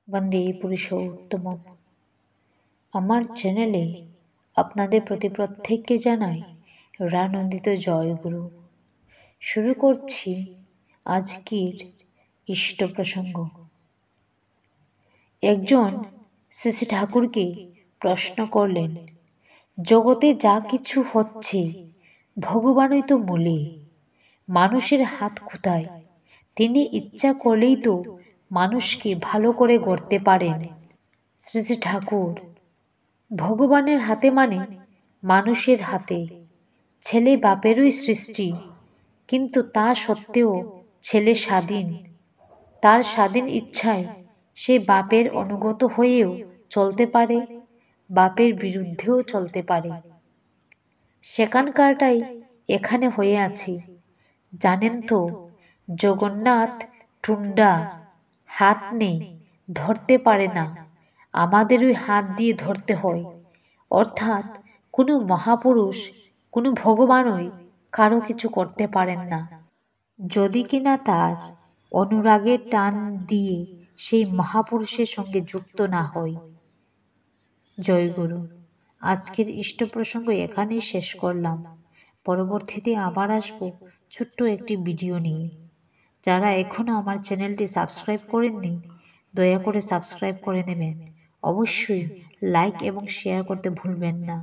বন্দে পুরুষোত্তমম। আমার চ্যানেলে আপনাদের প্রতি প্রত্যেককে জানাই রানন্দিত জয়গুরু। শুরু করছি আজকের ইষ্ট প্রসঙ্গ। একজন শ্রী শ্রী ঠাকুরকে প্রশ্ন করলেন, জগতে যা কিছু হচ্ছে ভগবানই তো মূলে, মানুষের হাত কোথায়? তিনি ইচ্ছা করলেই তো মানুষকে ভালো করে গড়তে পারেন। শ্রী শ্রী ঠাকুর, ভগবানের হাতে মানে মানুষের হাতে। ছেলে বাপেরই সৃষ্টি, কিন্তু তা সত্ত্বেও ছেলে স্বাধীন। তার স্বাধীন ইচ্ছায় সে বাপের অনুগত হয়েও চলতে পারে, বাপের বিরুদ্ধেও চলতে পারে। সেখানকারটাই এখানে হয়ে আছে। জানেন তো, জগন্নাথ টুন্ডা, হাত নেই, ধরতে পারে না। আমাদের ওই হাত দিয়ে ধরতে হয়। অর্থাৎ কোনো মহাপুরুষ, কোনো ভগবানই কারো কিছু করতে পারেন না, যদি কিনা তার অনুরাগের টান দিয়ে সেই মহাপুরুষের সঙ্গে যুক্ত না হয়। জয় গুরু। আজকের ইষ্ট প্রসঙ্গ এখানেই শেষ করলাম। পরবর্তীতে আবার আসবো ছোট্ট একটি ভিডিও নিয়ে। যারা এখনও আমার চ্যানেলটি সাবস্ক্রাইব করেননি, দয়া করে সাবস্ক্রাইব করে নেবেন। অবশ্যই লাইক এবং শেয়ার করতে ভুলবেন না।